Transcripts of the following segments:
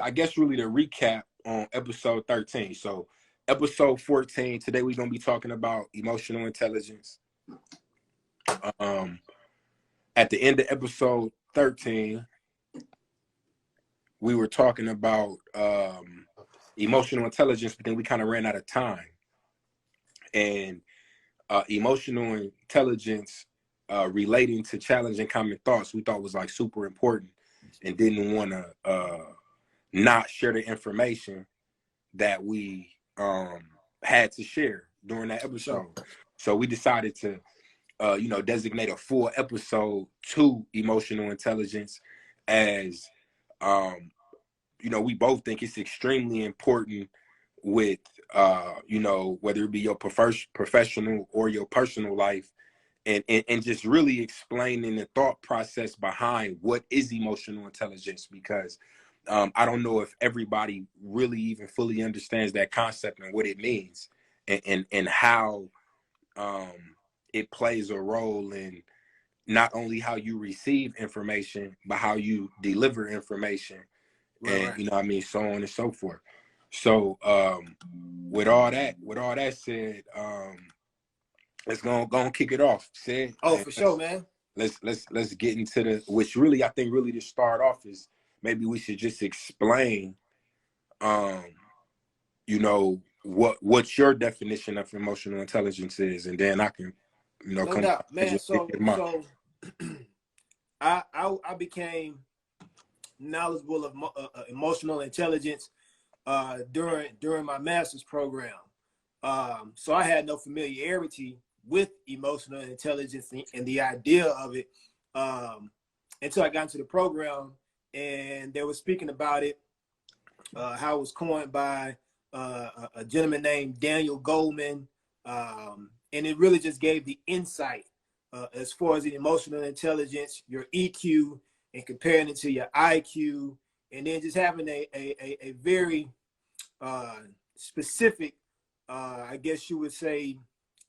I guess really to recap on episode 13. So episode 14, today we're gonna be talking about emotional intelligence. At the end of episode 13, we were talking about emotional intelligence, but then we kind of ran out of time. And emotional intelligence relating to challenging common thoughts, we thought was like super important, and didn't want to not share the information that we had to share during that episode. So we decided to designate a full episode to emotional intelligence, as we both think it's extremely important with whether it be your professional or your personal life, and just really explaining the thought process behind what is emotional intelligence, because I don't know if everybody really even fully understands that concept and what it means, and how it plays a role in not only how you receive information, but how you deliver information, and so on and so forth. So with all that said, let's go kick it off. Sid. For sure, man. Let's get into the, which really I think really to start off is maybe we should just explain what your definition of emotional intelligence is, and then I can no doubt, man. So I became knowledgeable of emotional intelligence during my master's program. So I had no familiarity with emotional intelligence and the idea of it until I got into the program, and they were speaking about it, how it was coined by a gentleman named Daniel Goleman, and it really just gave the insight as far as the emotional intelligence, your EQ, and comparing it to your IQ, and then just having a very specific, I guess you would say,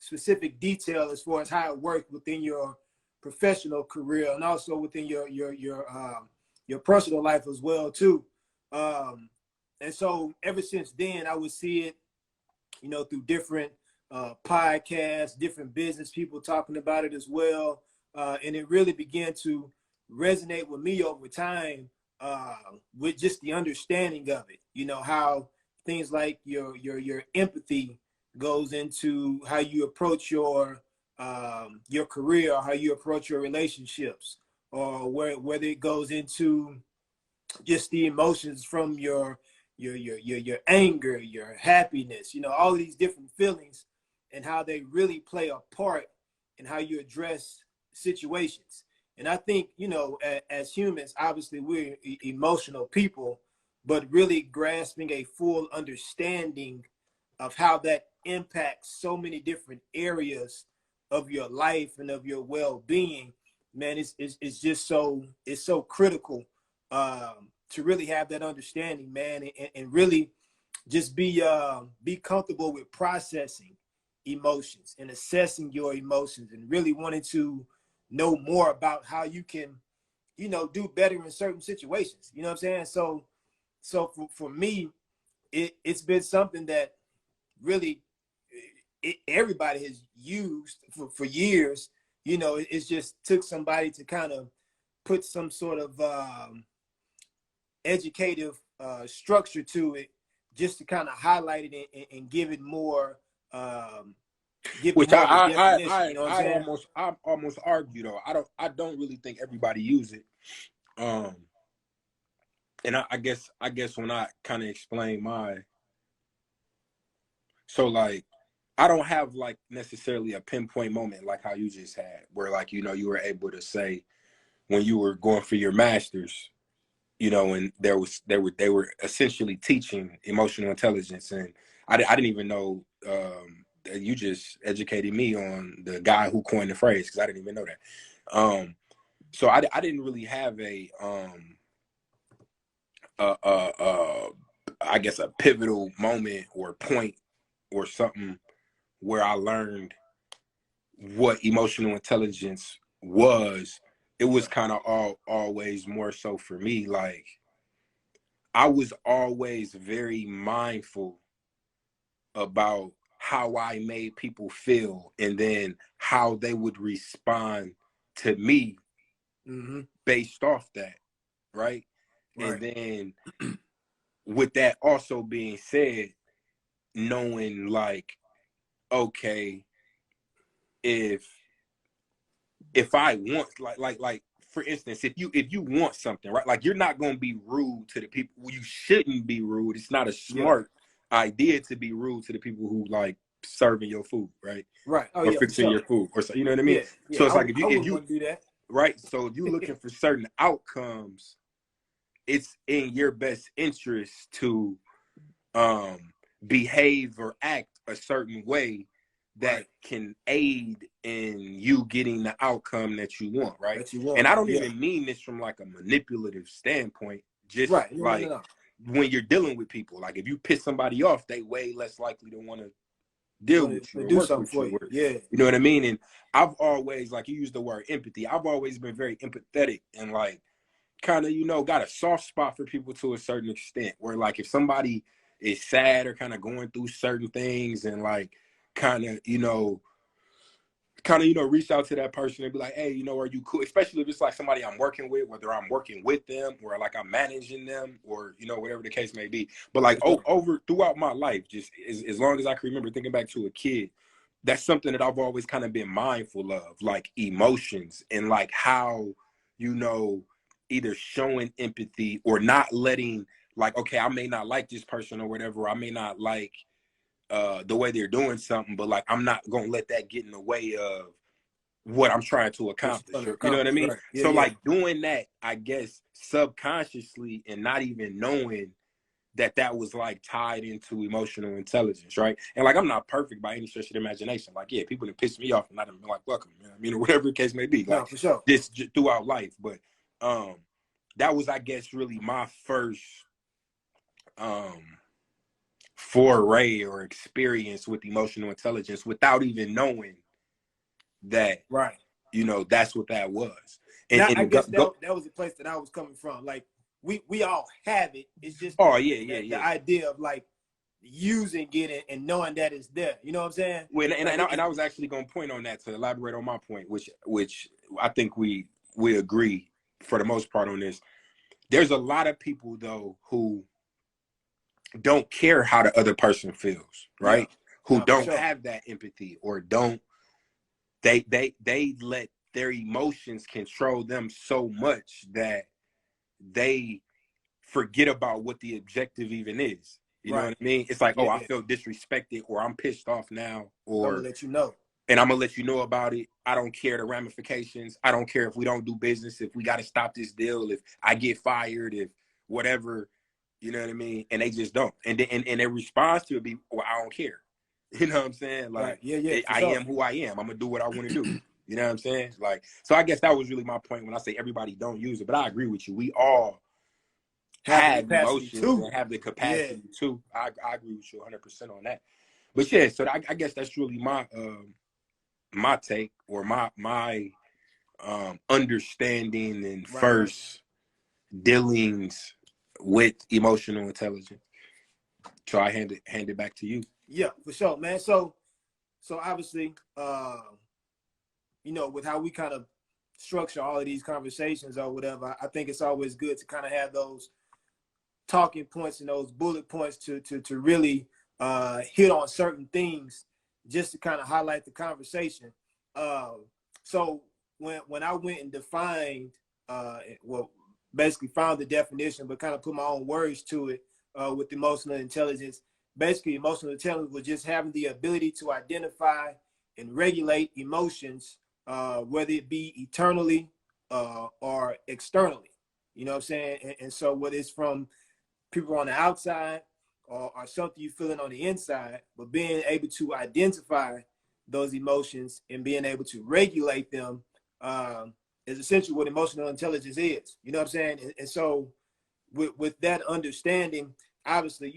specific detail as far as how it worked within your professional career, and also within your personal life as well too. And so ever since then, I would see it, through different podcasts, different business people talking about it as well, and it really began to resonate with me over time, with just the understanding of it. How things like your empathy goes into how you approach your career, or how you approach your relationships, or whether it goes into just the emotions from your anger, your happiness, all of these different feelings, and how they really play a part in how you address situations. And I think, as humans, obviously we're emotional people, but really grasping a full understanding of how that impacts so many different areas of your life and of your well-being, man, it's just so critical to really have that understanding, man, and really just be comfortable with processing emotions and assessing your emotions, and really wanting to know more about how you can, do better in certain situations. You know what I'm saying? So for me, it's been something that really everybody has used for years. It's just took somebody to kind of put some sort of educative structure to it, just to kind of highlight it and give it more which I almost argue, though. I don't really think everybody use it. And I guess when I kind of explain so like, I don't have like necessarily a pinpoint moment like how you just had, where like, you were able to say when you were going for your master's, and they were essentially teaching emotional intelligence, and I didn't even know that. You just educated me on the guy who coined the phrase, because I didn't even know that. So I didn't really have I guess a pivotal moment or point or something where I learned what emotional intelligence was. It was kind of always more so for me, like, I was always very mindful about how I made people feel and then how they would respond to me based off that, right? And Right. then with that also being said, knowing like, okay, if I want like for instance, if you want something, right? Like you're not gonna be rude to the people. Well, you shouldn't be rude. It's not a Yeah. smart idea to be rude to the people who like serving your food, right? Right. Oh Or yeah, for fixing sure. your food, or so you know what I mean. Yeah. So Yeah. it's like I if wouldn't you want to do that. right, so if you're looking for certain outcomes, it's in your best interest to um behave or act a certain way that Right. can aid in you getting the outcome that you want, right? That you And want. I don't Yeah. even mean this from like a manipulative standpoint, just Right. No. No. No. like No. when you're dealing with people, like if you piss somebody off, they way less likely to want to deal Want with to you or do work something with for you, you. or, Yeah. you know what I mean? And I've always, like you used the word empathy, I've always been very empathetic and like kind of, you know, got a soft spot for people to a certain extent, where like if somebody is sad or kind of going through certain things and like kind of, reach out to that person and be like, hey, are you cool? Especially if it's like somebody I'm working with, whether I'm working with them or like I'm managing them or, whatever the case may be. But like For sure. over throughout my life, just as long as I can remember thinking back to a kid, that's something that I've always kind of been mindful of, like emotions and like how, either showing empathy or not letting, like, okay, I may not like this person or whatever, I may not like the way they're doing something, but like I'm not gonna let that get in the way of what I'm trying to What you accomplish. trying to You know what I accomplish? mean? Right. Yeah. So Yeah. like doing that, I guess subconsciously and not even knowing that was like tied into emotional intelligence, right? And like I'm not perfect by any stretch of the imagination. Like, yeah, people that piss me off and I done been like, welcome, or whatever the case may be. No, Like for sure. this throughout life. But that was, I guess, really my first um foray or experience with emotional intelligence without even knowing that, Right. that's what that was. And Now, I guess go. that was the place that I was coming from. Like we all have it. It's just Oh yeah, yeah, the yeah. idea of like using it and knowing that it's there. You know what I'm saying? Well, Like and I was actually going to point on that to elaborate on my point, which I think we agree for the most part on this. There's a lot of people though who don't care how the other person feels, yeah. right? Who No, for don't sure. have that empathy or don't they let their emotions control them so much that they forget about what the objective even is. You know Right. what I mean? It's like, oh, I Yeah. feel disrespected or I'm pissed off now, And I'm gonna or let you know. and I'm gonna let you know about it. I don't care the ramifications. I don't care if we don't do business, if we got to stop this deal, if I get fired, if whatever, you know what I mean? And they just don't. And then, and their response to it be, well, I don't care. You know what I'm saying? Right. Like, Yeah. Yeah. For I sure. am who I am. I'm gonna do what I want to do. You know what I'm saying? Like, so I guess that was really my point when I say everybody don't use it. But I agree with you. We all Have the have capacity emotions to. and have the Yeah. capacity to. I agree with you 100% on that. But yeah, so I guess that's really my take or my understanding and Right. Right. first dealings with emotional intelligence. So I hand it back to you. Yeah. For sure, man. So obviously, with how we kind of structure all of these conversations or whatever, I think it's always good to kind of have those talking points and those bullet points to really hit on certain things just to kind of highlight the conversation. So when I went and defined, well, basically found the definition, but kind of put my own words to it with emotional intelligence. Basically, emotional intelligence was just having the ability to identify and regulate emotions, whether it be eternally or externally. You know what I'm saying? And so whether it's from people on the outside or something you're feeling on the inside, but being able to identify those emotions and being able to regulate them is essentially what emotional intelligence is. You know what I'm saying? And so with that understanding, obviously,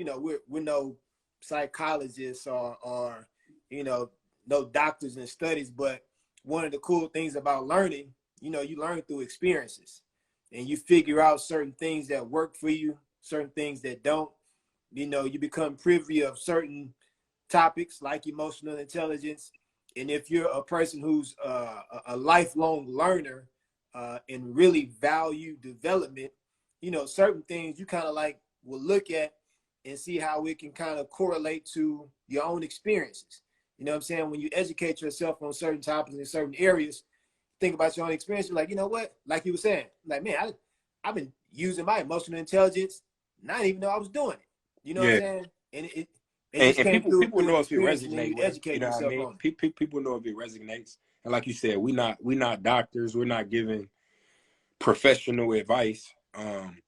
we're no psychologists or no doctors and studies, but one of the cool things about learning, you learn through experiences and you figure out certain things that work for you, certain things that don't. You know, you become privy of certain topics like emotional intelligence. And if you're a person who's a lifelong learner and really value development, you know, certain things you kind of like will look at and see how it can kind of correlate to your own experiences. You know what I'm saying? When you educate yourself on certain topics in certain areas, think about your own experience. You're like, you know what? Like you were saying, like, man, I've been using my emotional intelligence, and I didn't even know I was doing it. You know what I'm Yeah. saying? And it just And came people through an know if it experience, and then resonates you with them. You educate know what I yourself mean? on it. People know if it resonates. And like you said, we not doctors. We're not giving professional advice.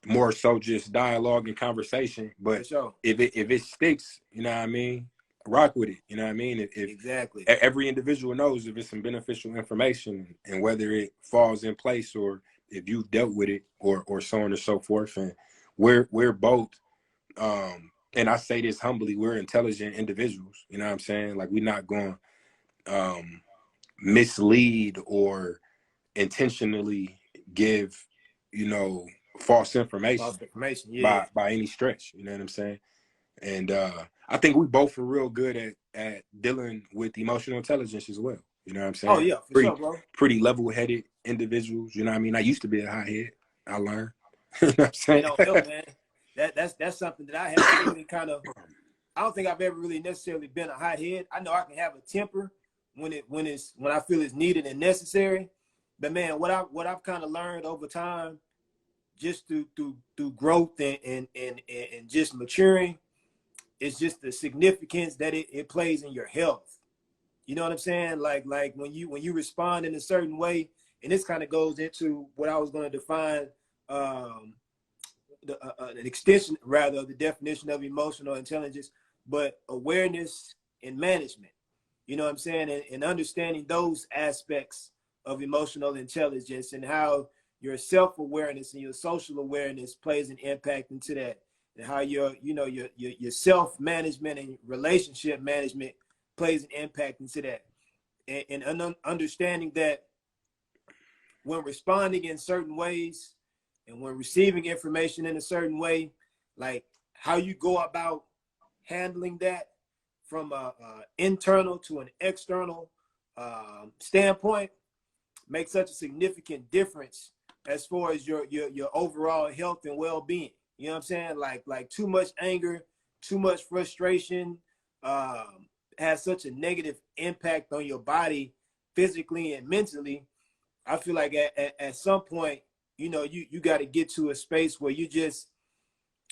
More so just dialogue and conversation. For But sure. if it sticks, you know what I mean, rock with it. You know what I mean? If Exactly. every individual knows if it's some beneficial information and whether it falls in place or if you've dealt with it or so on and so forth. And we're both and I say this humbly, we're intelligent individuals. You know what I'm saying? Like we're not going to mislead or intentionally give, you know, false information False information. Yeah. by any stretch. You know what I'm saying? And I think we both are real good at dealing with emotional intelligence as well. You know what I'm Oh saying? yeah, for sure, bro. Pretty level-headed individuals. You know what I mean? I used to be a hothead. I learned. You know what I'm It saying? don't help, man. That's something that I have to really kind of. I don't think I've ever really necessarily been a hothead. I know I can have a temper when I feel it's needed and necessary. But man, what I've kind of learned over time, just through growth and just maturing, is just the significance that it plays in your health. You know what I'm saying? Like when you respond in a certain way, and this kind of goes into what I was going to define, um, an extension rather of the definition of emotional intelligence, but awareness and management. You know what I'm saying? And understanding those aspects of emotional intelligence and how your self-awareness and your social awareness plays an impact into that, and how your self-management and relationship management plays an impact into that, and understanding that when responding in certain ways and when receiving information in a certain way, like how you go about handling that from a internal to an external standpoint makes such a significant difference as far as your overall health and well-being. You know what I'm saying? Like too much anger, too much frustration has such a negative impact on your body physically and mentally. I feel like at some point, you know, you got to get to a space where you just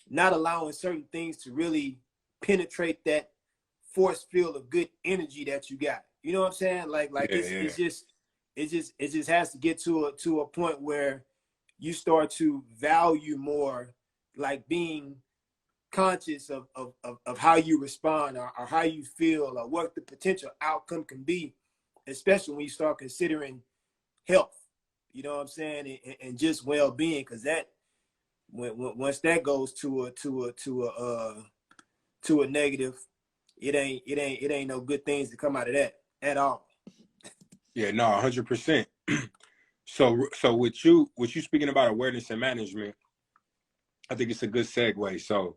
not allowing certain things to really penetrate that force field of good energy that you got. You know what I'm saying? Like Yeah, yeah. it just has to get to a point where you start to value more, like being conscious of how you respond, or how you feel, or what the potential outcome can be, especially when you start considering health. You know what I'm saying? And just well-being, because that once that goes to a negative, it ain't no good things to come out of that at all. Yeah, no, 100%. So with you speaking about awareness and management, I think it's a good segue. So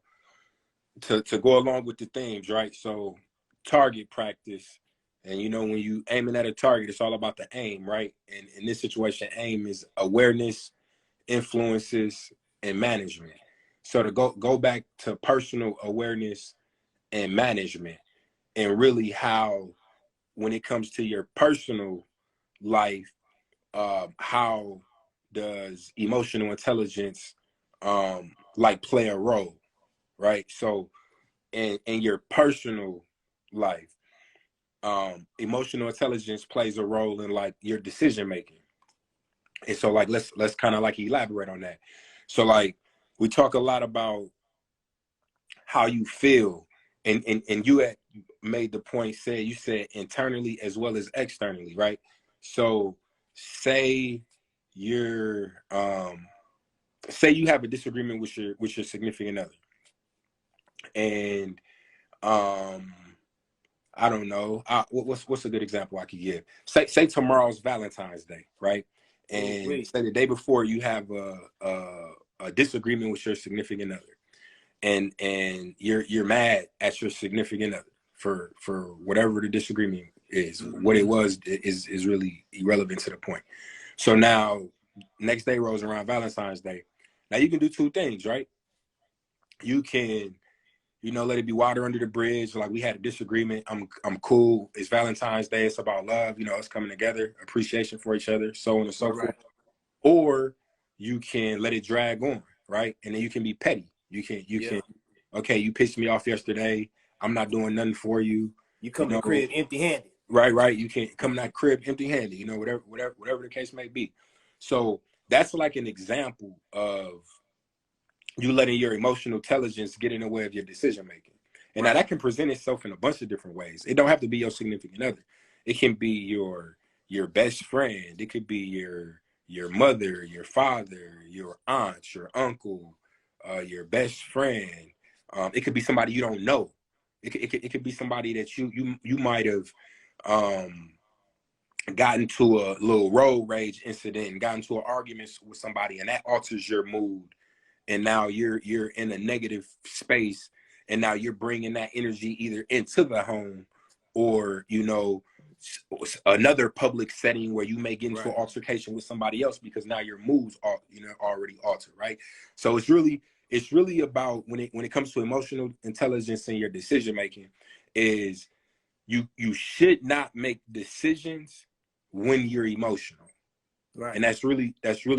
to go along with the themes, right? So target practice. And you know, when you aiming at a target, it's all about the aim, right? And in this situation, aim is awareness, influences, and management. So to go back to personal awareness and management, and really how when it comes to your personal life, how does emotional intelligence like play a role, right? So in your personal life, emotional intelligence plays a role in like your decision making. And so like let's kind of like elaborate on that. So like we talk a lot about how you feel, and you had made the point, said you said internally as well as externally, right? So say you're say you have a disagreement with your significant other, and um I don't know. What's a good example I could give? Say tomorrow's Valentine's Day, right? Ooh, And wait. say the day before you have a disagreement with your significant other, and you're mad at your significant other for whatever the disagreement is. What it was is really irrelevant to the point. So now, next day rolls around, Valentine's Day. Now you can do two things, right? You can, let it be water under the bridge. Like, we had a disagreement. I'm cool. It's Valentine's Day. It's about love. Us coming together, appreciation for each other, so on and so forth. Or you can let it drag on, right? And then you can be petty. You can, okay, you pissed me off yesterday. I'm not doing nothing for you. You come to the crib empty-handed. Right. You can't come to that crib empty-handed. Whatever the case may be. So that's like an example of you letting your emotional intelligence get in the way of your decision making. And now that can present itself in a bunch of different ways. It don't have to be your significant other. It can be your best friend. It could be your mother, your father, your aunt, your uncle, your best friend. It could be somebody you don't know. It could be somebody that you might have gotten to a little road rage incident and gotten to an argument with somebody, and that alters your mood. And now you're in a negative space, and now you're bringing that energy either into the home or, another public setting where you may get into an altercation with somebody else, because now your mood's already altered, right? So it's really about, when it comes to emotional intelligence and your decision making, is you should not make decisions when you're emotional. Right. And that's really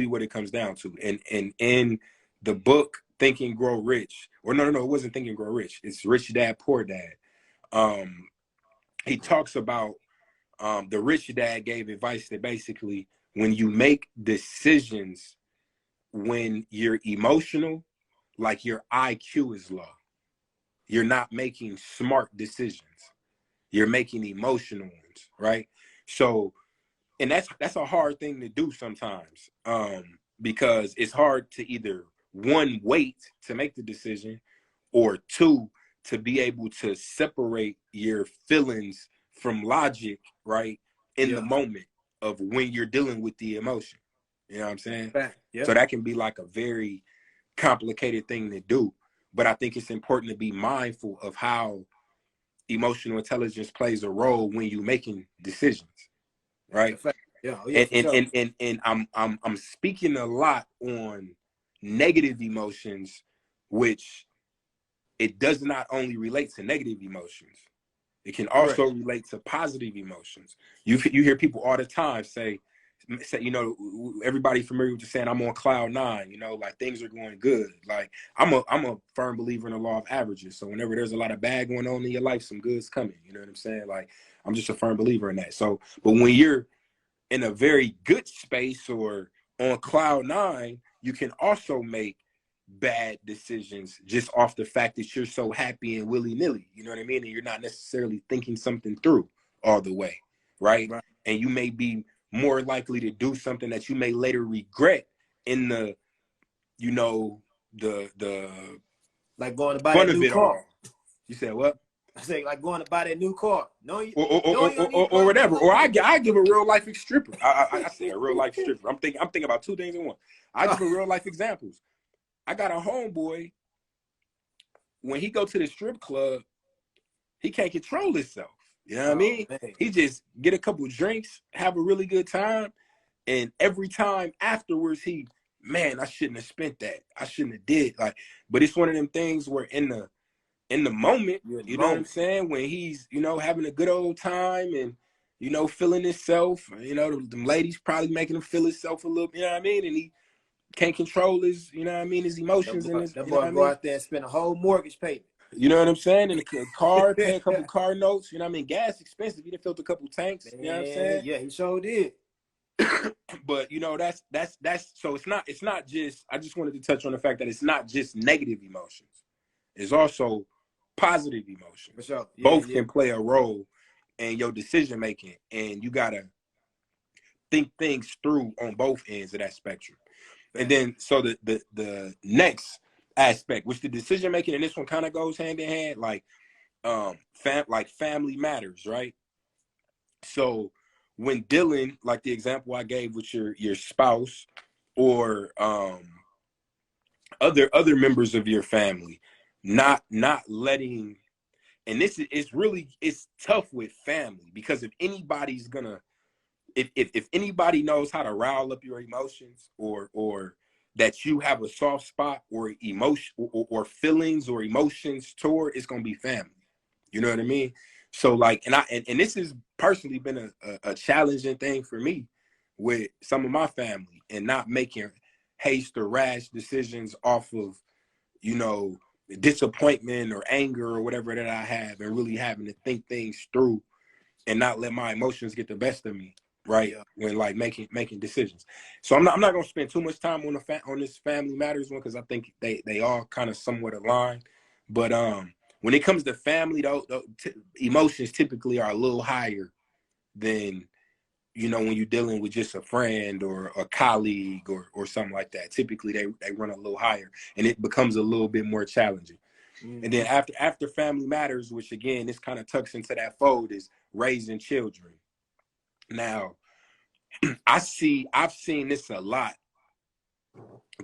what it comes down to. And in the book Think and Grow Rich, or no, it wasn't Think and Grow Rich. It's Rich Dad, Poor Dad. He talks about the rich dad gave advice that basically, when you make decisions when you're emotional, like, your IQ is low. You're not making smart decisions. You're making emotional ones, right? So, and that's a hard thing to do sometimes, because it's hard to either, one, wait to make the decision, or two, to be able to separate your feelings from logic, right, in the moment of when you're dealing with the emotion. You know what I'm saying? Yeah. So that can be like a very complicated thing to do. But I think it's important to be mindful of how emotional intelligence plays a role when you're making decisions, right? Yeah. And I'm speaking a lot on negative emotions, which it does not only relate to negative emotions. It can also relate to positive emotions. You hear people all the time say, everybody familiar with just saying, I'm on cloud nine, like, things are going good. Like, I'm a firm believer in the law of averages. So whenever there's a lot of bad going on in your life, some good's coming. You know what I'm saying? Like, I'm just a firm believer in that. So, but when you're in a very good space or on cloud nine, you can also make bad decisions just off the fact that you're so happy and willy-nilly, you know what I mean? And you're not necessarily thinking something through all the way, right? And you may be more likely to do something that you may later regret in the, the like going to buy that new car. You said what? I say, like, going to buy that new car. No, or whatever. Or I give a real life stripper. I say a real life stripper. I'm thinking about two things in one. I give a real life examples. I got a homeboy, when he go to the strip club, he can't control himself. You know what I mean? Man. He just get a couple drinks, have a really good time, and every time afterwards, I shouldn't have spent that. I shouldn't have did. Like, but it's one of them things where in the moment, you know what I'm saying? When he's, having a good old time and, feeling himself, them ladies probably making him feel himself a little, you know what I mean? And he can't control his, his emotions. That boy go out there and spend a whole mortgage payment. You know what I'm saying? And a car, pay a couple car notes. You know what I mean? Gas expensive. He done filled a couple tanks. Man, you know what I'm saying? Yeah, he sure did. But that's so it's not just, I just wanted to touch on the fact that it's not just negative emotions. It's also positive emotions. For sure. Both can play a role in your decision making, and you gotta think things through on both ends of that spectrum. And then, so the next aspect, which the decision making, and this one kind of goes hand in hand, like family matters, right? So when dealing, like the example I gave with your spouse or other members of your family, not letting, and this is, it's really, it's tough with family, because if anybody's gonna, if anybody knows how to rile up your emotions, or that you have a soft spot or emotion or feelings or emotions toward, it's gonna be family. You know what I mean? So like, and this has personally been a challenging thing for me with some of my family, and not making haste or rash decisions off of, you know, disappointment or anger or whatever that I have, and really having to think things through and not let my emotions get the best of me, right? Yeah. When like making decisions. So I'm not gonna spend too much time on on this family matters one, because I think they all kind of somewhat aligned. But when it comes to family, though, emotions typically are a little higher than, you know, when you're dealing with just a friend or a colleague or something like that. Typically they run a little higher, and it becomes a little bit more challenging. And then after family matters, which again, this kind of tucks into that fold, is raising children. Now, I've seen this a lot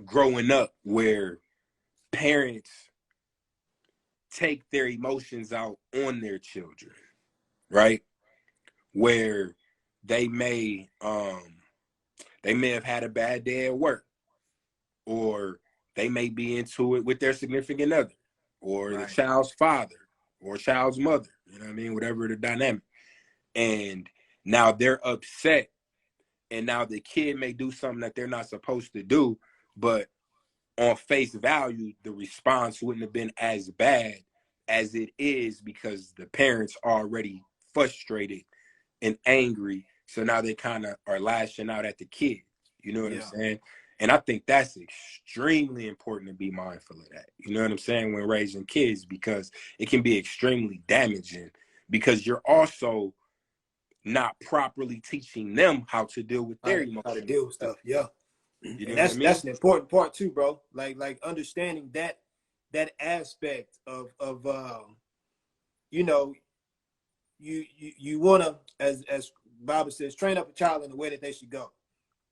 growing up, where parents take their emotions out on their children, right? Where they may have had a bad day at work, or they may be into it with their significant other, or the Right. child's father, or child's mother, you know what I mean, whatever the dynamic. And now they're upset, and now the kid may do something that they're not supposed to do, but on face value, the response wouldn't have been as bad as it is, because the parents are already frustrated and angry. So now they kind of are lashing out at the kid. You know what I'm Yeah. saying? And I think that's extremely important to be mindful of that. You know what I'm saying? When raising kids, because it can be extremely damaging, because you're also not properly teaching them how to deal with their How to emotions. deal with stuff. Yeah. You And know what I mean? that's an important part too, bro. Like understanding that aspect of you know, you wanna, as Bible says, train up a child in the way that they should go.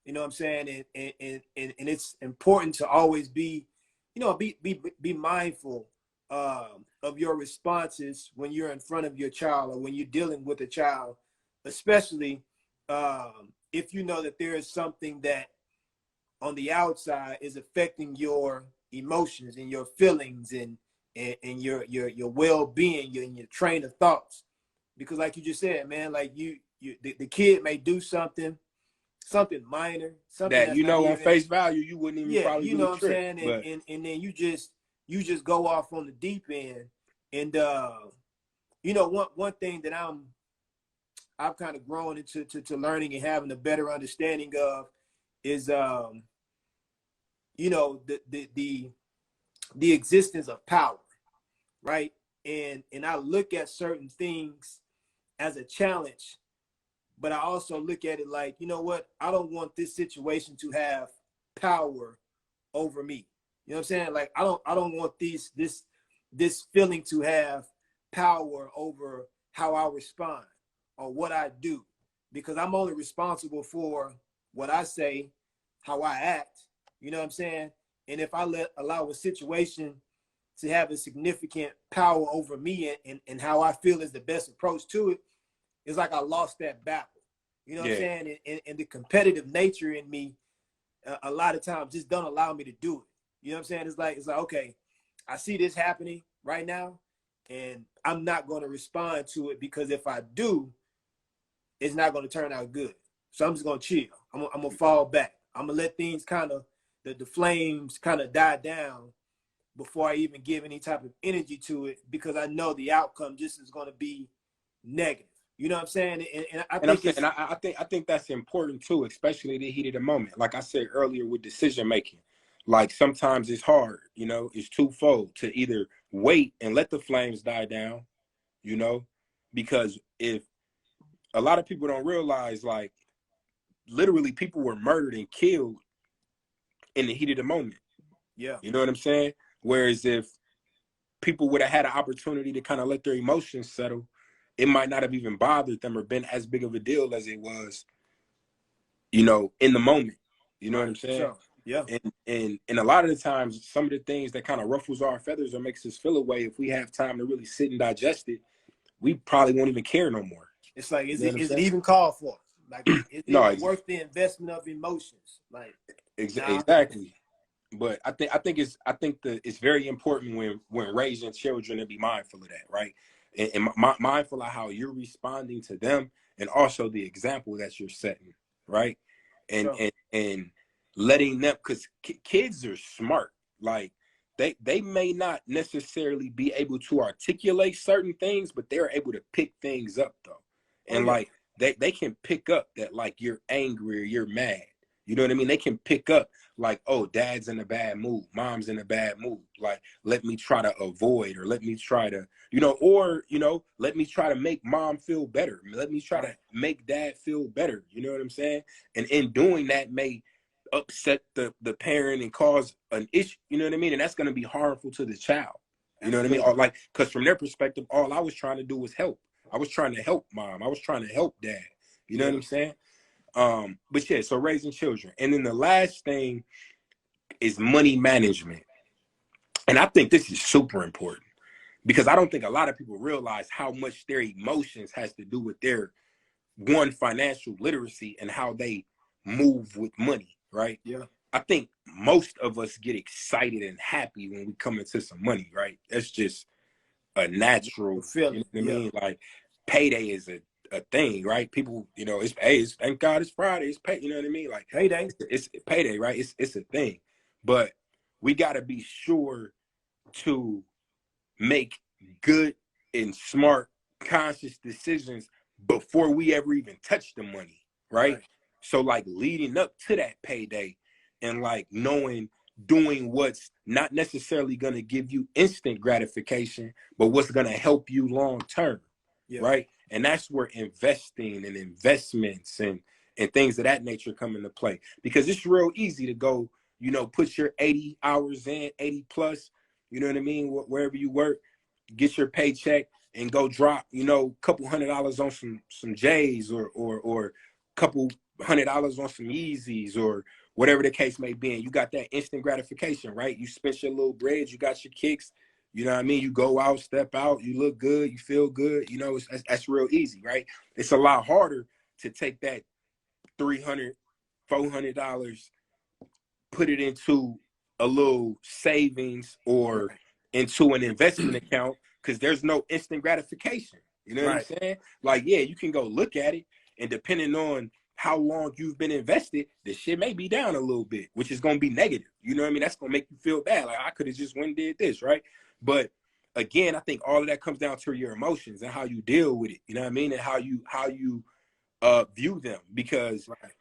You know what I'm saying? And it's important to always be, be mindful of your responses when you're in front of your child, or when you're dealing with a child, especially if you know that there is something that on the outside is affecting your emotions and your feelings, and your well-being and your train of thoughts. Because like you just said, man, like the kid may do something minor, something That, that's you not know, on even, face value, you wouldn't even yeah, probably you know really what I'm trip. saying? And But and then you just go off on the deep end. And one thing that I've kind of grown into to learning and having a better understanding of is the existence of power, right? And I look at certain things as a challenge, but I also look at it like, you know what? I don't want this situation to have power over me. You know what I'm saying? Like I don't want this feeling to have power over how I respond or what I do, because I'm only responsible for what I say, how I act. You know what I'm saying? And if I allow a situation to have a significant power over me, and how I feel is the best approach to it, it's like I lost that battle. You know what I'm yeah, saying? And the competitive nature in me, a lot of times, just don't allow me to do it. You know what I'm saying? It's like okay, I see this happening right now, and I'm not going to respond to it, because if I do, it's not going to turn out good. So I'm just going to chill. I'm gonna fall back. I'm gonna let things kind of the flames kind of die down before I even give any type of energy to it, because I know the outcome just is going to be negative. You know what I'm saying? And I and I'm think saying, it's I think that's important too, especially the heat of the moment. Like I said earlier with decision making, like sometimes it's hard. You know, it's twofold: to either wait and let the flames die down, you know, because if a lot of people don't realize, like literally people were murdered and killed in the heat of the moment. yeah, You know what I'm saying? Whereas if people would have had an opportunity to kind of let their emotions settle, it might not have even bothered them or been as big of a deal as it was, you know, in the moment. You know what right, I'm for saying? sure. Yeah. And a lot of the times, some of the things that kind of ruffles our feathers or makes us feel away, if we have time to really sit and digest it, we probably won't even care no more. It's like, You is know what it I'm is it saying? even called for? Like, is No, it worth the investment of emotions? Like, nah. exactly. But it's very important when raising children to be mindful of that, right? And mindful of how you're responding to them, and also the example that you're setting, right? And Sure. and letting them, because kids are smart. Like they may not necessarily be able to articulate certain things, but they're able to pick things up though. Oh And yeah. like they can pick up that like you're angry or you're mad. You know what I mean? They can pick up like, oh, dad's in a bad mood, mom's in a bad mood. Like, let me try to avoid, or let me try to, let me try to make mom feel better. Let me try to make dad feel better. You know what I'm saying? And in doing that may upset the parent and cause an issue. You know what I mean? And that's going to be harmful to the child. You know what I mean? Absolutely. Or like, because from their perspective, all I was trying to do was help. I was trying to help mom. I was trying to help dad. You know what I'm saying? But yeah, so raising children. And then the last thing is money management. And I think this is super important because I don't think a lot of people realize how much their emotions has to do with their financial literacy and how they move with money, right? Yeah. I think most of us get excited and happy when we come into some money, right? That's just a natural, you know Fulfilling. what I Yeah. mean? Like payday is a thing, right? People, it's thank God it's Friday, it's pay, you know what I mean? Like Payday. it's payday, right? It's a thing. But we gotta be sure to make good and smart, conscious decisions before we ever even touch the money, right? Right. So like leading up to that payday and like doing what's not necessarily going to give you instant gratification, but what's going to help you long term, Yeah. right? And that's where investing and investments and things of that nature come into play, because it's real easy to go, put your 80 hours in, 80 plus, you know what I mean, wherever you work, get your paycheck and go drop, a couple $100 on some J's or couple $100 on some Yeezys or whatever the case may be. And you got that instant gratification, right? You spent your little bread, you got your kicks, you know what I mean? You go out, step out, you look good, you feel good, that's real easy, right? It's a lot harder to take that $300, $400, put it into a little savings or Right. into an investment account, because there's no instant gratification. You know what I'm Right. saying? Like, yeah, you can go look at it, and depending on how long you've been invested, the shit may be down a little bit, which is going to be negative. You know what I mean? That's going to make you feel bad. Like, I could have just went and did this, right? But again, I think all of that comes down to your emotions and how you deal with it. You know what I mean? And how you view them, because Right.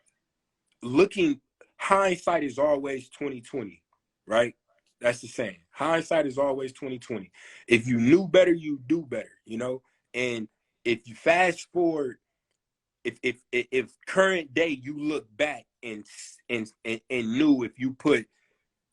looking hindsight is always 2020, right? That's the saying. Hindsight is always 2020. If you knew better, you do better. And if you fast forward, if current day you look back and knew, if you put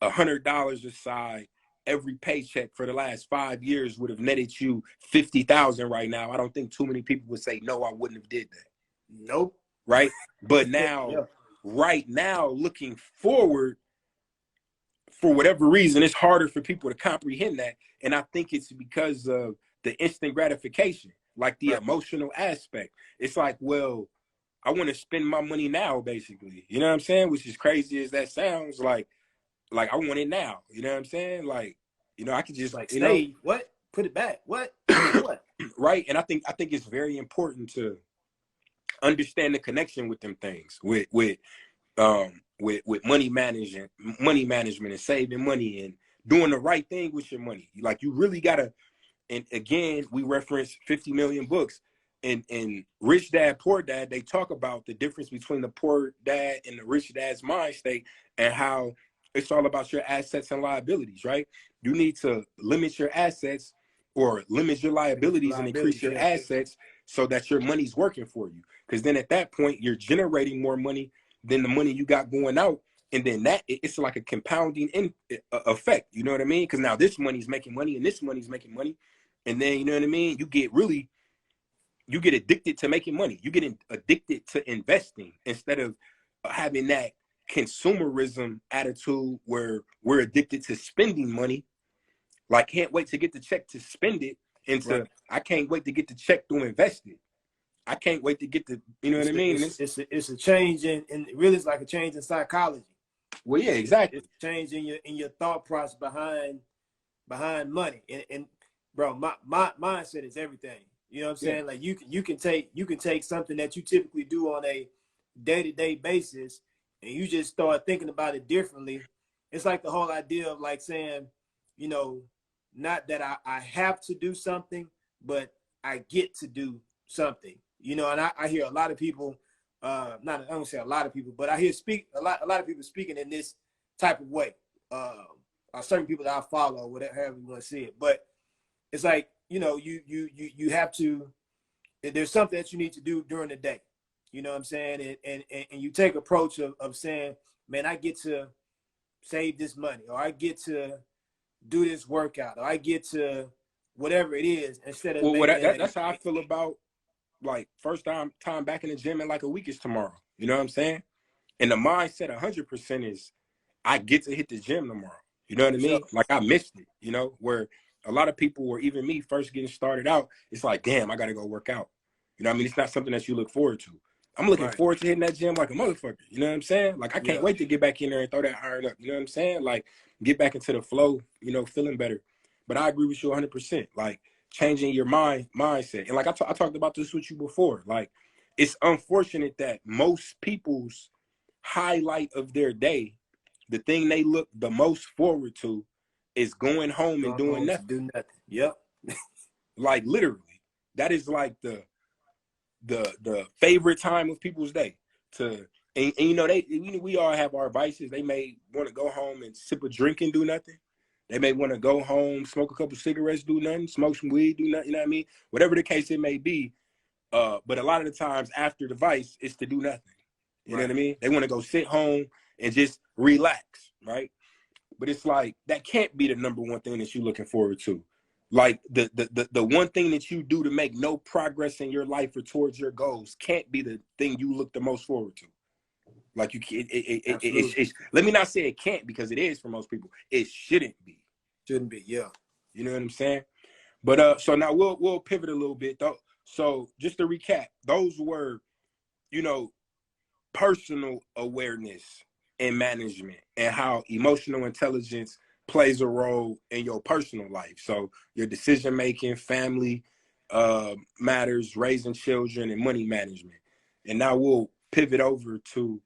$100 aside, every paycheck for the last 5 years would have netted you 50,000 right now. I don't think too many people would say no, I wouldn't have did that. Nope. Right? But now, Yeah. right now, looking forward, for whatever reason, it's harder for people to comprehend that. And I think it's because of the instant gratification, like the Right. emotional aspect. It's like, well, I want to spend my money now, basically. You know what I'm saying? Which is crazy as that sounds, like I want it now. You know what I'm saying? Like, I could It's just, like, stay. What? Put it back. What? What? right. And I think it's very important to understand the connection with them things, with money management and saving money and doing the right thing with your money. Like, you really gotta. And again, we reference 50 million books, and Rich Dad Poor Dad. They talk about the difference between the poor dad and the rich dad's mind state, and how it's all about your assets and liabilities, right? You need to limit your assets or limit your liabilities and increase Liabilities. your Yeah. assets so that your money's working for you. Because then at that point, you're generating more money than the money you got going out. And then it's like a compounding effect. You know what I mean? Because now this money's making money and this money's making money. And then, you know what I mean? You get addicted to making money. You get addicted to investing instead of having that consumerism attitude where we're addicted to spending money. Like, can't wait to get the check to spend it into, I can't wait to get the check to invest it. I can't wait to get the, you know what I mean? It's a change in really, it's like a change in psychology. Well, yeah, exactly. It's a change in your thought process behind money. And bro, my mindset is everything. You know what I'm saying? Like you can take something that you typically do on a day-to-day basis, and you just start thinking about it differently. It's like the whole idea of like saying, you know, not that I have to do something, but I get to do something. You know, and I hear a lot of people, I don't say a lot of people, but I hear a lot of people speaking in this type of way. Certain people that I follow, whatever, however you want to see it. But it's like, you know, you have to, there's something that you need to do during the day. You know what I'm saying? And you take approach of saying, man, I get to save this money, or I get to do this workout, or I get to whatever it is, instead of that's how I feel about, like, first time back in the gym in like a week is tomorrow. You know what I'm saying? And the mindset 100% is I get to hit the gym tomorrow. You know what I mean? Sure. Like, I missed it, you know, where a lot of people, or even me first getting started out, it's like, damn, I got to go work out. You know what I mean? It's not something that you look forward to. I'm looking forward to hitting that gym like a motherfucker. You know what I'm saying? Like, I can't wait to get back in there and throw that iron up. You know what I'm saying? Like, get back into the flow, you know, feeling better. But I agree with you 100%. Like, changing your mindset. And like I talked about this with you before. Like, it's unfortunate that most people's highlight of their day, the thing they look the most forward to, is going home and doing nothing. Do nothing. Yep. Like, literally, that is like the favorite time of people's day. And you know, we all have our vices. They may want to go home and sip a drink and do nothing. They may want to go home, smoke a couple cigarettes, do nothing, smoke some weed, do nothing. You know what I mean? Whatever the case it may be. But a lot of the times after the vice, it's to do nothing. You know what I mean? They want to go sit home and just relax, right? But it's like, that can't be the number one thing that you're looking forward to. Like, the one thing that you do to make no progress in your life or towards your goals can't be the thing you look the most forward to. Like, you can't, let me not say it can't, because it is for most people. It shouldn't be. Shouldn't be, yeah. You know what I'm saying? But so now we'll pivot a little bit though. So just to recap, those were, you know, personal awareness and management, and how emotional intelligence plays a role in your personal life. So your decision making, family matters, raising children, and money management. And now we'll pivot over to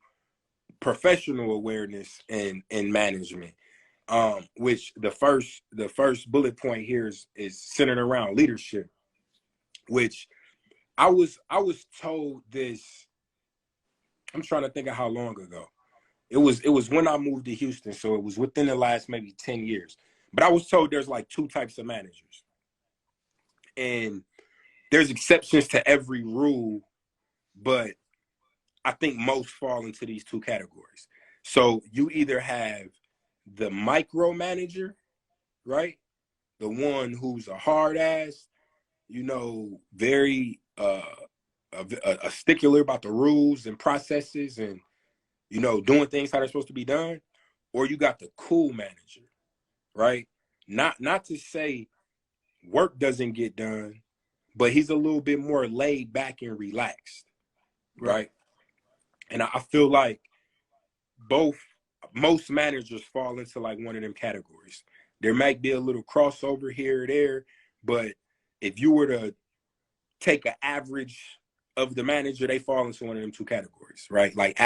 professional awareness and management. Which the first bullet point here is centered around leadership, which I was told this. I'm trying to think of how long ago. It was when I moved to Houston, so it was within the last maybe 10 years. But I was told there's like two types of managers, and there's exceptions to every rule, but I think most fall into these two categories. So you either have the micromanager, right? The one who's a hard ass, you know, very a stickler about the rules and processes, and, you know, doing things how they're supposed to be done. Or you got the cool manager, right? Not to say work doesn't get done, but he's a little bit more laid back and relaxed, right? And I feel like most managers fall into like one of them categories. There might be a little crossover here or there, but if you were to take an average of the manager, they fall into one of them two categories, right? Like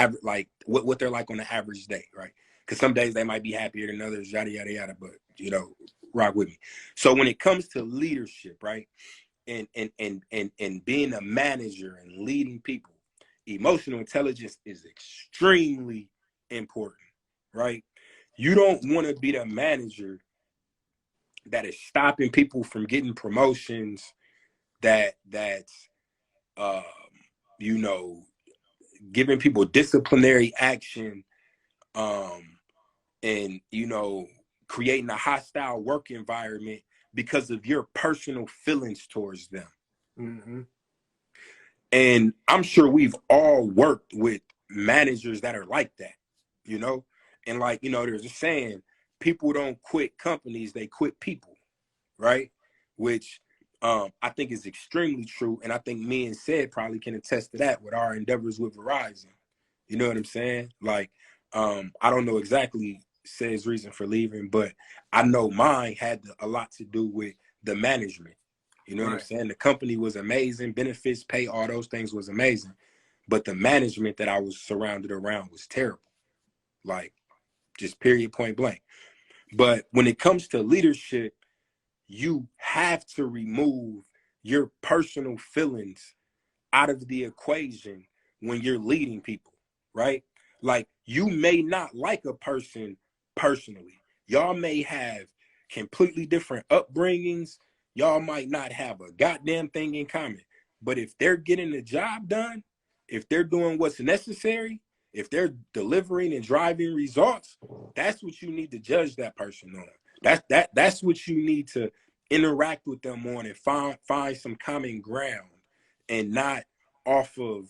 what they're like on an average day, right? Because some days they might be happier than others, yada yada yada. But, you know, rock with me. So when it comes to leadership, right, and being a manager and leading people, emotional intelligence is extremely important, right? You don't want to be the manager that is stopping people from getting promotions, that's you know, giving people disciplinary action, and, you know, creating a hostile work environment because of your personal feelings towards them. Mm-hmm. And I'm sure we've all worked with managers that are like that. you know? And like, you know, there's a saying, people don't quit companies, they quit people, right? Which I think is extremely true. And I think me and Said probably can attest to that with our endeavors with Verizon. You know what I'm saying? Like, I don't know exactly Said's reason for leaving, but I know mine had a lot to do with the management. You know what I'm saying? The company was amazing, benefits, pay, all those things was amazing. But the management that I was surrounded around was terrible. Like, just period, point blank. But when it comes to leadership, you have to remove your personal feelings out of the equation when you're leading people, right? Like, you may not like a person personally. Y'all may have completely different upbringings. Y'all might not have a goddamn thing in common. But if they're getting the job done, if they're doing what's necessary, if they're delivering and driving results, that's what you need to judge that person on. That's what you need to interact with them on and find some common ground, and not off of,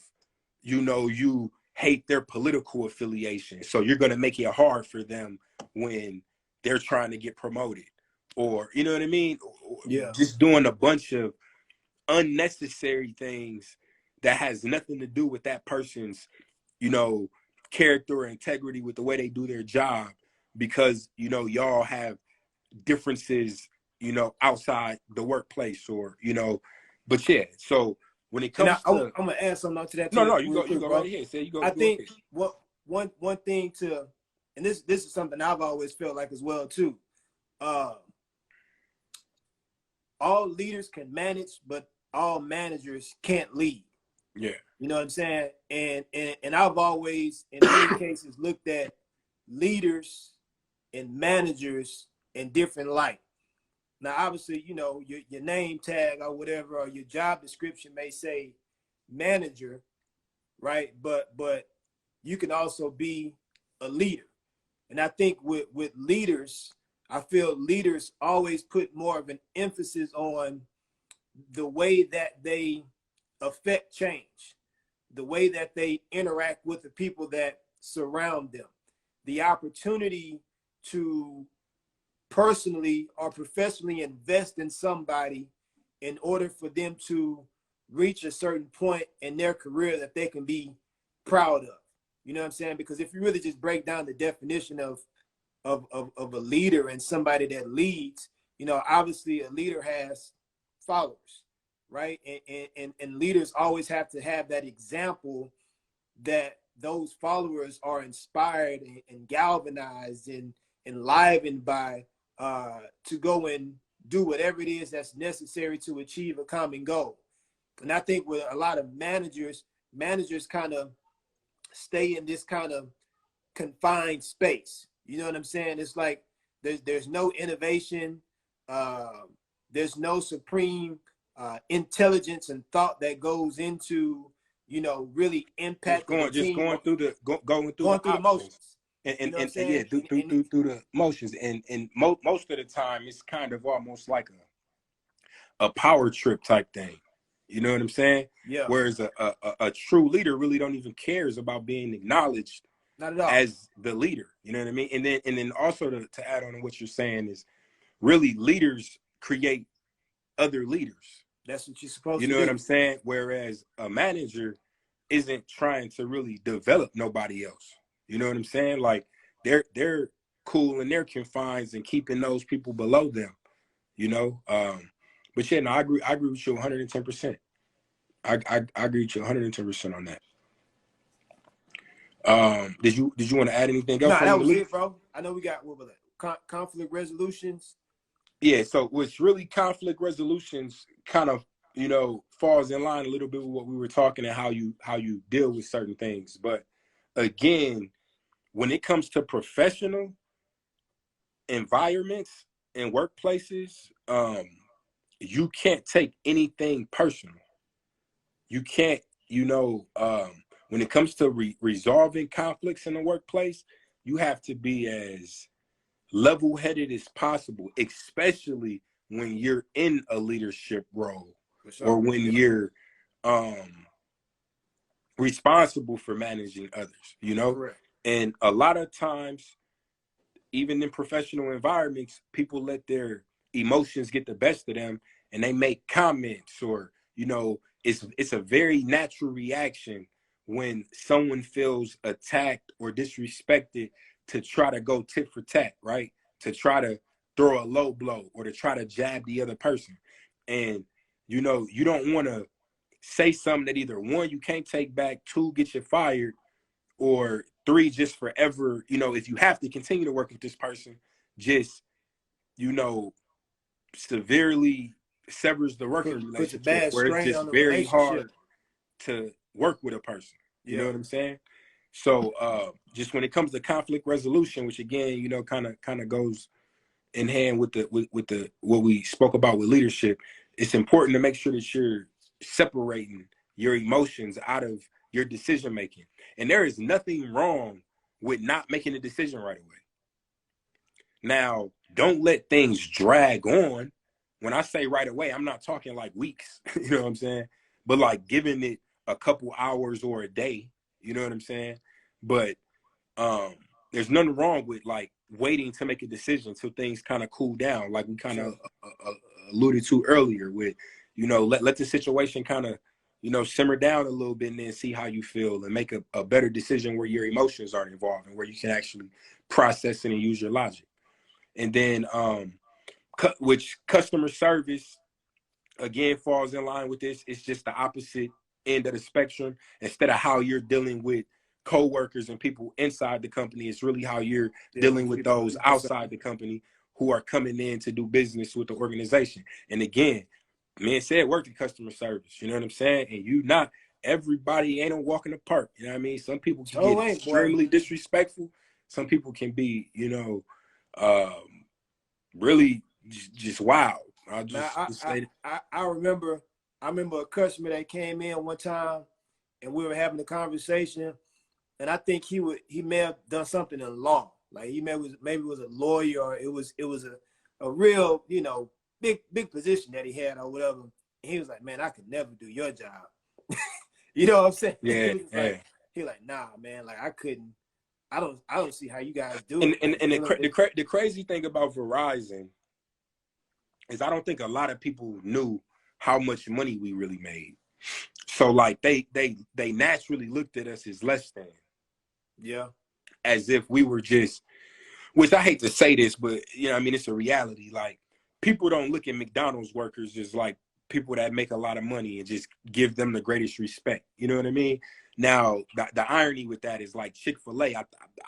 you know, you hate their political affiliation, so you're going to make it hard for them when they're trying to get promoted, or you know what I mean, Yeah. just doing a bunch of unnecessary things that has nothing to do with that person's, you know, character or integrity with the way they do their job, because you know y'all have differences, you know, outside the workplace, or you know. But yeah, so when it And comes I'm to, gonna add something to that no, too, no, you real go, quick, right bro. ahead. Say you go, I go think ahead. what one thing to, and this is something I've always felt like as well too. Uh, all leaders can manage, but all managers can't lead. Yeah, You know what I'm saying? And I've always, in many cases, looked at leaders and managers in different light. Now, obviously, you know, your name tag or whatever, or your job description may say manager, right? But you can also be a leader. And I think with leaders, I feel leaders always put more of an emphasis on the way that they affect change, the way that they interact with the people that surround them, the opportunity to personally or professionally invest in somebody in order for them to reach a certain point in their career that they can be proud of. You know what I'm saying? Because if you really just break down the definition of a leader and somebody that leads, you know, obviously a leader has followers, right? And leaders always have to have that example that those followers are inspired and galvanized and enlivened by, to go and do whatever it is that's necessary to achieve a common goal. And I think with a lot of managers kind of stay in this kind of confined space. You know what I'm saying? It's like there's no innovation. Uh, there's no supreme intelligence and thought that goes into, you know, really impacting the just team, going through the going through going the through the options, motions. and You and, know what I'm and, and saying? yeah, through the motions, and most of the time it's kind of almost like a power trip type thing. You know what I'm saying? Yeah, Whereas a true leader really don't even cares about being acknowledged not at all. as the leader. You know what I mean? And then also to add on to what you're saying is, really, leaders create other leaders. That's what you're supposed You to know what do. I'm saying? Whereas a manager isn't trying to really develop nobody else. You know what I'm saying? Like, they're cool in their confines and keeping those people below them. You know, but yeah, no, I agree with you 110%. I agree with you 110% on that. Did you want to add anything else Nah, on that the was lead? it, bro. I know we got what was that? Conflict resolutions. Yeah, so what's really conflict resolutions kind of, you know, falls in line a little bit with what we were talking, and how you deal with certain things. But again, when it comes to professional environments and workplaces, you can't take anything personal. You can't, you know, when it comes to resolving conflicts in the workplace, you have to be as level-headed as possible, especially when you're in a leadership role, For or sure. when you're um responsible for managing others, you know. Correct. And a lot of times, even in professional environments, people let their emotions get the best of them and they make comments, or, you know, it's a very natural reaction when someone feels attacked or disrespected to try to go tit for tat, right? To try to throw a low blow or to try to jab the other person. And, you know, you don't want to say something that either one, you can't take back, two, get you fired, or three, just forever, you know, if you have to continue to work with this person, just, you know, severely severs the working Puts a relationship, bad where it's strain just on the very hard relationship. to work with a person. You know Yeah. what I'm saying? So just when it comes to conflict resolution, which again, you know, kind of goes in hand with the what we spoke about with leadership, it's important to make sure that you're separating your emotions out of your decision making. And there is nothing wrong with not making a decision right away. Now, don't let things drag on. When I say right away, I'm not talking like weeks, you know what I'm saying? But like giving it a couple hours or a day, you know what I'm saying? But um there's nothing wrong with like waiting to make a decision till things kind of cool down, like we kind of Sure. alluded to earlier with, you know, let the situation kind of, you know, simmer down a little bit and then see how you feel and make a better decision where your emotions aren't involved and where you can actually process it and use your logic. And then which customer service again falls in line with this. It's just the opposite end of the spectrum. Instead of how you're dealing with co-workers and people inside the company, it's really how you're Dealing dealing with with people those outside. outside the company who are coming in to do business with the organization. And again, man said work in customer service, you know what I'm saying? And you not, everybody ain't a walk in the park, you know what I mean? Some people can get Oh, ain't boy. extremely disrespectful. Some people can be, you know, really just wild. I'll Man, just say that. I remember a customer that came in one time and we were having a conversation, and I think he may have done something in law. Like he maybe was a lawyer, or it was a real, you know, big position that he had or whatever. And he was like, man, I could never do your job. You know what I'm saying? He Yeah, was yeah. like, nah, man, like I couldn't. I don't see how you guys do And it. Like dealing with. the crazy thing about Verizon is I don't think a lot of people knew how much money we really made. So like they naturally looked at us as less than, Yeah. as if we were just, which I hate to say this, but you know, I mean, it's a reality. Like people don't look at McDonald's workers as like people that make a lot of money and just give them the greatest respect. You know what I mean? Now, the irony with that is like Chick-fil-A,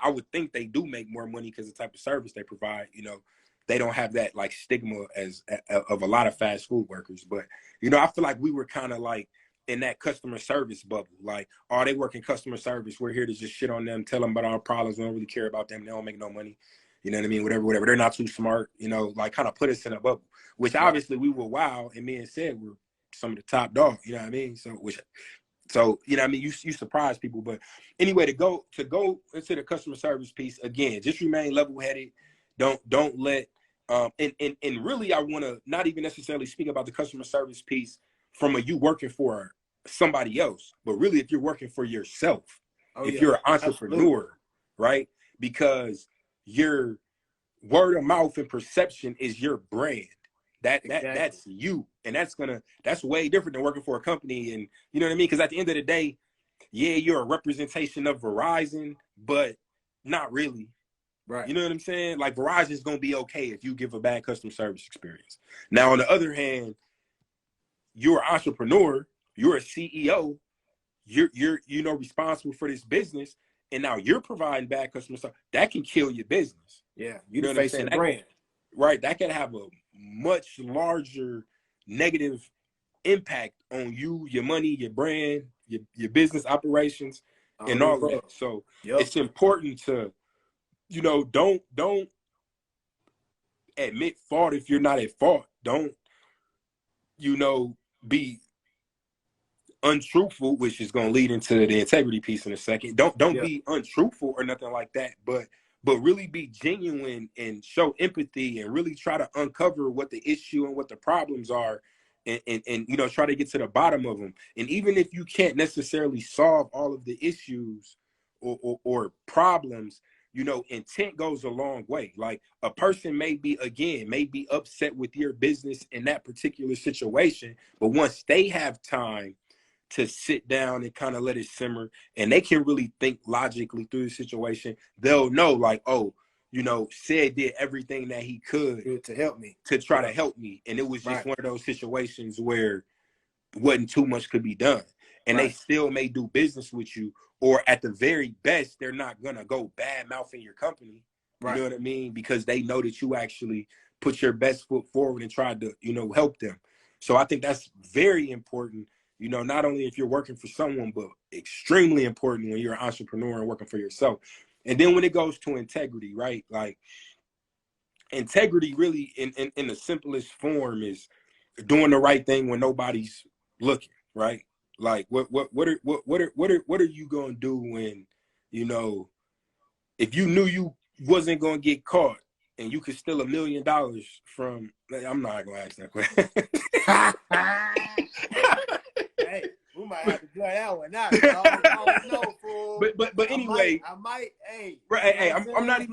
I would think they do make more money because the type of service they provide, you know, they don't have that like stigma as of a lot of fast food workers. But, you know, I feel like we were kind of like in that customer service bubble. Like, oh, they work in customer service. We're here to just shit on them, tell them about our problems. We don't really care about them. They don't make no money. You know what I mean? Whatever. They're not too smart, you know, like kind of put us in a bubble, which Right. obviously we were wild. And me and said we're some of the top dog, you know what I mean? So, you know what I mean? You surprise people. But anyway, to go into the customer service piece again, just remain level headed. Don't let and really I want to not even necessarily speak about the customer service piece from a you working for somebody else, but really if you're working for yourself, Oh if yeah. you're an Absolutely. entrepreneur, right? Because your word of mouth and perception is your brand. Exactly. That's you, and that's way different than working for a company. And you know what I mean? Because at the end of the day, yeah, you're a representation of Verizon, but not really. Right. You know what I'm saying? Like Verizon is gonna be okay if you give a bad customer service experience. Now, on the other hand, you're an entrepreneur, you're a CEO, you're you know responsible for this business, and now you're providing bad customer service. That can kill your business. Yeah. You You know the what I'm face of saying? the brand. Right, that can have a much larger negative impact on you, your money, your brand, your business operations, All and the all of that. above. So Yep. it's important to, you know, don't admit fault if you're not at fault. Don't, you know, be untruthful, which is going to lead into the integrity piece in a second. Don't Yeah. be untruthful or nothing like that, but really be genuine and show empathy and really try to uncover what the issue and what the problems are, and you know try to get to the bottom of them. And even if you can't necessarily solve all of the issues or problems, you know, intent goes a long way. Like a person may be upset with your business in that particular situation, but once they have time to sit down and kind of let it simmer, and they can really think logically through the situation, they'll know like, oh, you know, Sid did everything that he could to help me, to try to help me. And it was just one of those situations where wasn't too much could be done. And they still may do business with you, or at the very best, they're not gonna go bad mouthing your company. You know what I mean? Because they know that you actually put your best foot forward and tried to, you know, help them. So I think that's very important, you know, not only if you're working for someone, but extremely important when you're an entrepreneur and working for yourself. And then when it goes to integrity, right? Like integrity really in the simplest form is doing the right thing when nobody's looking, right? Like what are you gonna do when, you know, if you knew you wasn't gonna get caught and you could steal $1 million from, I'm not gonna ask that question. Hey, we might have to play that one out. I don't know, fool. But anyway, I might hey, right, hey, I'm not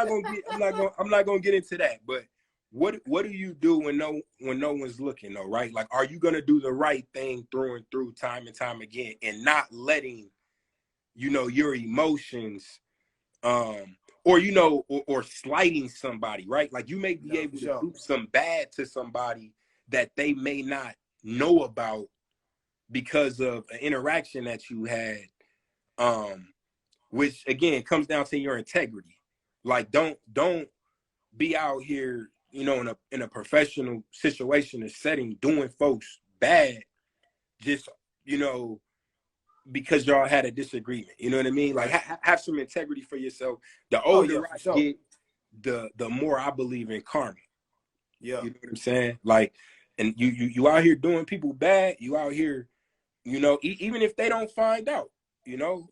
gonna get into that. But what do you do when no one's looking though, right? Like, are you gonna do the right thing through and through, time and time again, and not letting, you know, your emotions, or you know, or slighting somebody, right? Like you may be able to do some bad to somebody that they may not know about because of an interaction that you had, which again comes down to your integrity. Like don't be out here, you know, in a professional situation or setting doing folks bad just, you know, because y'all had a disagreement. You know what I mean? Like have some integrity for yourself. The older I get, the more I believe in karma. Yeah. You know what I'm saying? Like, and you out here doing people bad, you out here, you know, even if they don't find out, you know,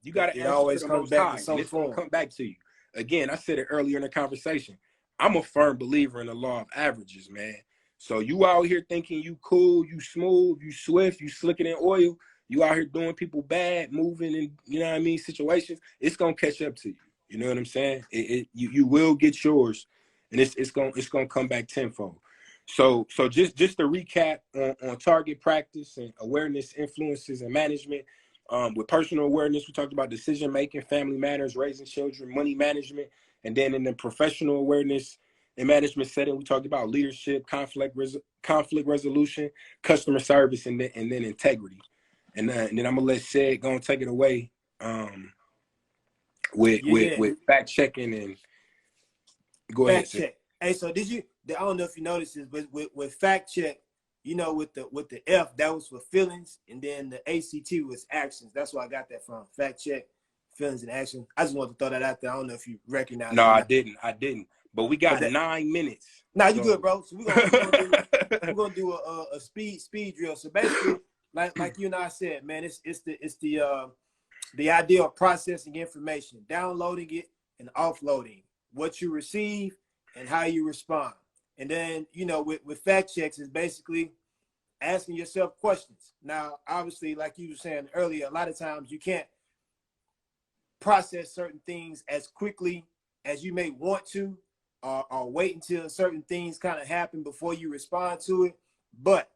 you got to answer to the Most High, and it's going to come back to you. Again, I said it earlier in the conversation. I'm a firm believer in the law of averages, man. So you out here thinking you cool, you smooth, you swift, you slicker than oil. You out here doing people bad, moving in, you know what I mean, situations. It's going to catch up to you. You know what I'm saying? You will get yours, and it's gonna come back tenfold. So just to recap on target practice and awareness, influences, and management. With personal awareness, we talked about decision making, family matters, raising children, money management, and then in the professional awareness and management setting, we talked about leadership, conflict resolution, customer service, and then integrity. And then I'm gonna let Sid go and take it away with fact checking and go ahead. Fact check. Hey, so did you? I don't know if you noticed this, but with fact check, you know, with the F, that was for feelings, and then the ACT was actions. That's where I got that from. Fact check, feelings and action. I just wanted to throw that out there. I don't know if you recognize. No, I didn't. But we got 9 minutes. Nah, you good, bro. So we're gonna do a speed drill. So basically, like you and I said, man, it's the idea of processing information, downloading it and offloading, what you receive and how you respond. And then, you know, with fact checks is basically asking yourself questions. Now, obviously, like you were saying earlier, a lot of times you can't process certain things as quickly as you may want to, or wait until certain things kind of happen before you respond to it. But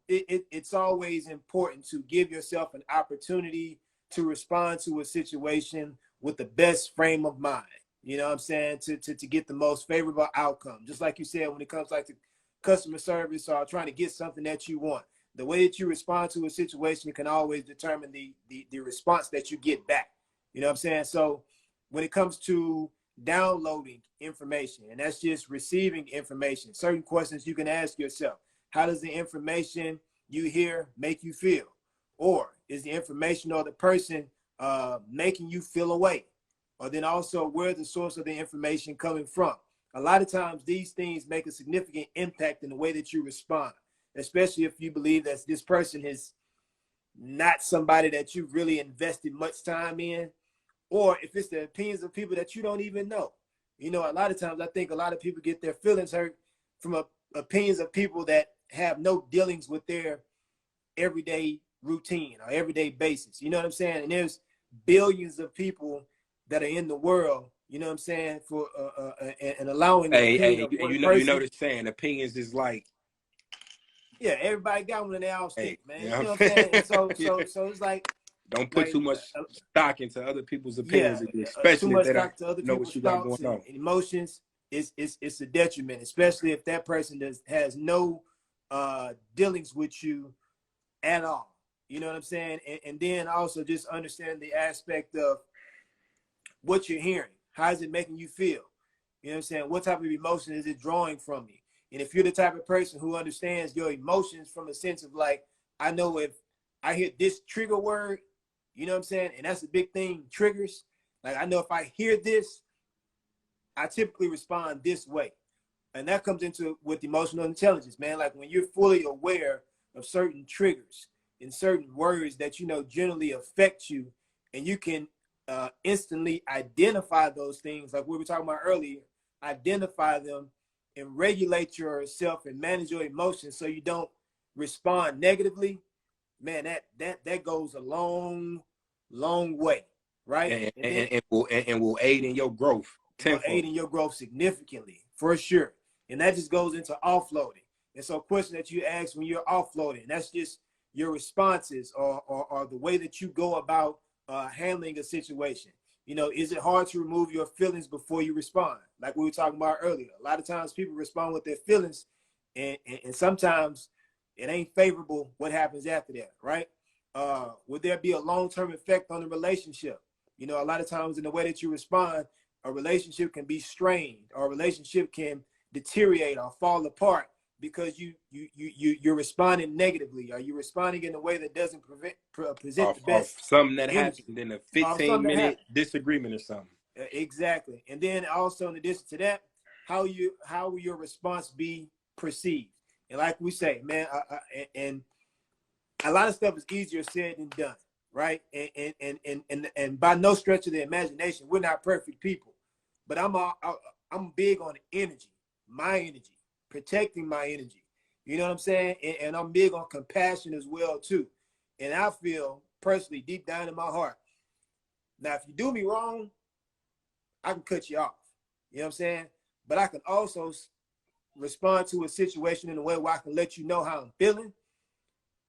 it's always important to give yourself an opportunity to respond to a situation with the best frame of mind. You know what I'm saying? To get the most favorable outcome. Just like you said, when it comes like to customer service or trying to get something that you want, the way that you respond to a situation can always determine the response that you get back. You know what I'm saying? So when it comes to downloading information, and that's just receiving information, certain questions you can ask yourself. How does the information you hear make you feel? Or is the information or the person making you feel away? Or then also, where the source of the information coming from? A lot of times these things make a significant impact in the way that you respond, especially if you believe that this person is not somebody that you've really invested much time in, or if it's the opinions of people that you don't even know. You know, a lot of times I think a lot of people get their feelings hurt from opinions of people that have no dealings with their everyday routine or everyday basis. You know what I'm saying? And there's billions of people that are in the world, you know what I'm saying, for and allowing the opinion of one you know person. the saying, opinions is like, Yeah, everybody got one in their own hey, stick, man. you You know know what what I'm I'm saying? And saying? so Yeah. it's like Don't put like too much stock into other people's yeah, opinions, too especially if much they don't stock to other know what people's you got thoughts going and on. emotions is a detriment, especially if that person has no dealings with you at all. You know what I'm saying? And then also just understand the aspect of what you're hearing. How is it making you feel? You know what I'm saying? What type of emotion is it drawing from you? And if you're the type of person who understands your emotions from a sense of like, I know if I hit this trigger word, you know what I'm saying? And that's a big thing, triggers. Like I know if I hear this, I typically respond this way. And that comes into with emotional intelligence, man. Like when you're fully aware of certain triggers and certain words that you know generally affect you, and you can instantly identify those things, like we were talking about earlier, identify them and regulate yourself and manage your emotions so you don't respond negatively. Man, that goes a long way, right? And then And will aid in your growth will tenfold. aid in your growth significantly, for sure. And that just goes into offloading. And so, a question that you ask when you're offloading, that's just your responses or the way that you go about handling a situation. You know, is it hard to remove your feelings before you respond? Like we were talking about earlier. A lot of times people respond with their feelings, and sometimes it ain't favorable what happens after that, right? Would there be a long-term effect on the relationship? You know, a lot of times in the way that you respond, a relationship can be strained, or a relationship can deteriorate or fall apart because you're responding negatively, or you're responding in a way that doesn't present the Off best something that energy happened in a of 15 something that minute happened. disagreement or something. Exactly. And then also in addition to that, how will your response be perceived? And like we say, man, and a lot of stuff is easier said than done, right? And by no stretch of the imagination, we're not perfect people, but I'm big on energy, my energy, protecting my energy. You know what I'm saying? And I'm big on compassion as well too. And I feel personally deep down in my heart, now if you do me wrong, I can cut you off. You know what I'm saying? But I can also respond to a situation in a way where I can let you know how I'm feeling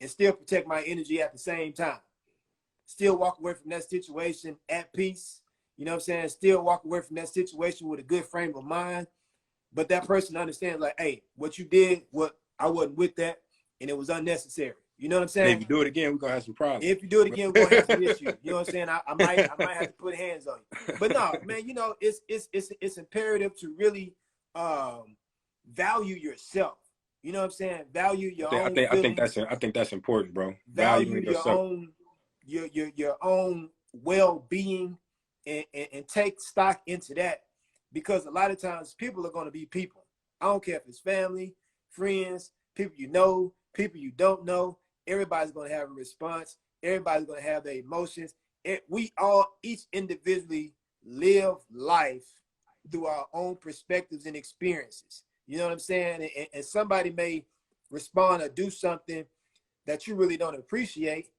and still protect my energy at the same time. Still walk away from that situation at peace. You know what I'm saying? Still walk away from that situation with a good frame of mind. But that person understands, like, hey, what you did, what I wasn't with that, and it was unnecessary. You know what I'm And if saying? you do it again, we're gonna have some problems. If you do it again, we're gonna have some issues. You know what I'm saying? I might have to put hands on you. But no, man, you know, it's imperative to really value yourself. You know what I'm saying? Value your own feelings. I think that's important, bro. Value Valuing your yourself. own your own well-being, and take stock into that, because a lot of times people are going to be people. I don't care if it's family, friends, people you know, people you don't know. Everybody's going to have a response. Everybody's going to have their emotions. We all each individually live life through our own perspectives and experiences. You know what I'm saying? And somebody may respond or do something that you really don't appreciate,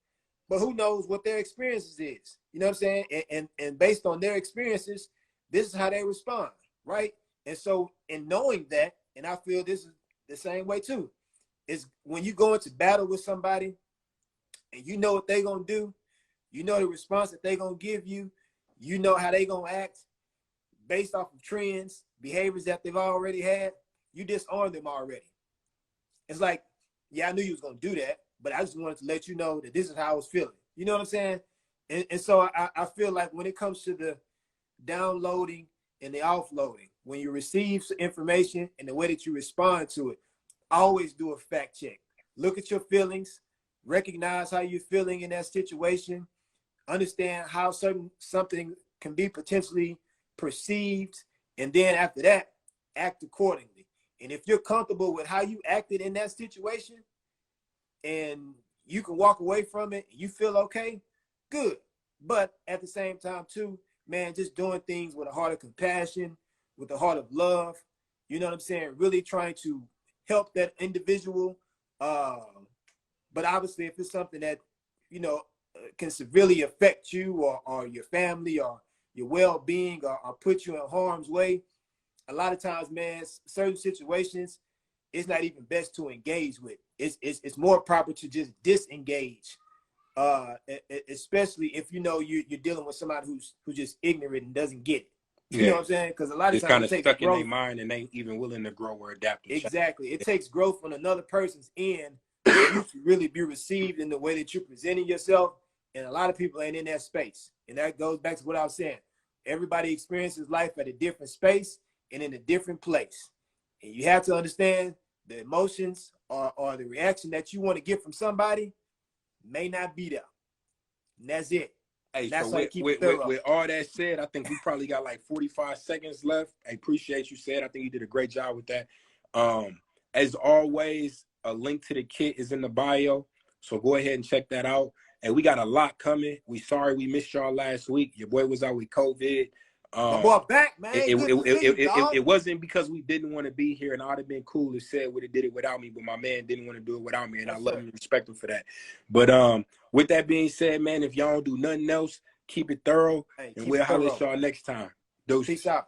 but who knows what their experiences is. You know what I'm saying? And based on their experiences, this is how they respond, right? And so in knowing that, and I feel this is the same way too, is when you go into battle with somebody and you know what they're gonna do, you know the response that they're gonna give you, you know how they gonna act based off of trends, behaviors that they've already had, you disarm them already. It's like, yeah, I knew you was gonna do that, but I just wanted to let you know that this is how I was feeling. You know what I'm saying? And so I feel like when it comes to the downloading and the offloading, when you receive information and the way that you respond to it, always do a fact check. Look at your feelings, recognize how you're feeling in that situation, understand how something can be potentially perceived, and then after that, act accordingly. And if you're comfortable with how you acted in that situation and you can walk away from it, you feel okay, good. But at the same time too, man, just doing things with a heart of compassion, with a heart of love, you know what I'm saying? Really trying to help that individual. But obviously if it's something that, you know, can severely affect you or your family or your well-being, or put you in harm's way, a lot of times, man, certain situations, it's not even best to engage with. It's more proper to just disengage, especially if you know you're dealing with somebody who's just ignorant and doesn't get it. You know Yeah. what I'm saying? Because a lot of Just times kind it of takes stuck in their growth. mind and ain't even willing to grow or adapt or change. Exactly. It takes growth on another person's end for you to really be received in the way that you're presenting yourself. And a lot of people ain't in that space. And that goes back to what I was saying. Everybody experiences life at a different space and in a different place. And you have to understand the emotions or the reaction that you want to get from somebody may not be there. And that's it. Hey, And so that's how you keep it thorough. with all that said, I think we probably got like 45 seconds left. I appreciate you said. I think you did a great job with that. As always, a link to the kit is in the bio. So go ahead and check that out. And we got a lot coming. We sorry we missed y'all last week. Your boy was out with COVID. My boy back, man. It, Good to see you, dog. it wasn't because we didn't want to be here, and I'd have been cool to say would have did it without me, but my man didn't want to do it without me, and I love him and respect him for that. But with that being said, man, if y'all don't do nothing else, keep it thorough, and we'll holler at y'all next time. Deuces. Peace out.